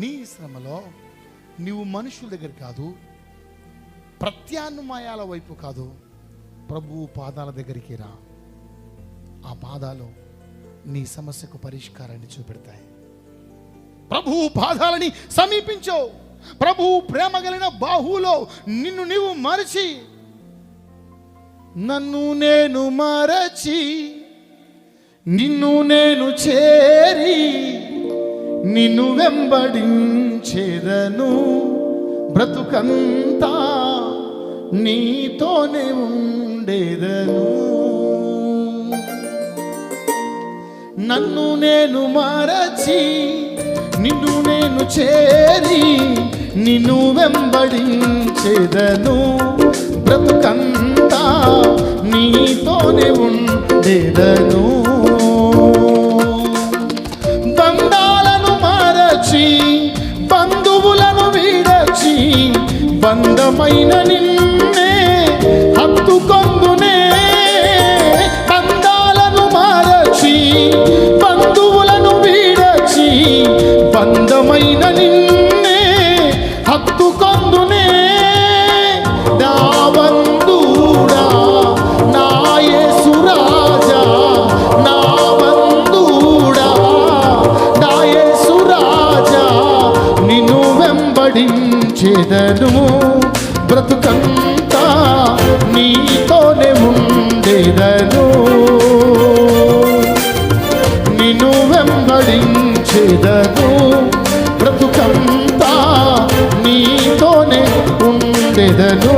నీ శ్రమలో నీవు మనుషుల దగ్గర కాదు, ప్రత్యామ్నాయాల వైపు కాదు, ప్రభువు పాదాల దగ్గరికి రా. ఆ పాదాలు నీ సమస్యకు పరిష్కారాన్ని చూపెడతాయి. ప్రభువు పాదాలని సమీపించు. ప్రభువు ప్రేమ కలిగిన బాహువులో నిన్ను నీవు మరచి, నన్ను నేను మరచి నిన్ను నేను చేరి నిన్ను వెంబడించేదను, బ్రతుకంతా నీతోనే ఉండేదను. నన్ను నేను మరచి నిన్ను నేను చేరి నిన్ను వెంబడించేదను, బ్రతుకంతా నీతోనే ఉండేదను. బంధాలను మరచి బంధువులను విడచి బంధమైన నిన్నే హత్తుకొందునే. బంధాలను మరచి బంధువులను విడచి బంధమైన నిన్నే హత్తుకొందునే. నా బంధుడా నా యేసు రాజా, నా బంధుడా నా యేసు రాజా, నిన్ను వెంబడించేదను, బ్రతుకంతా నీతోనే ఉండేదను. నిన్ను వెంబడించేదను, బ్రతుకంతా నీతోనే ఉండేదను.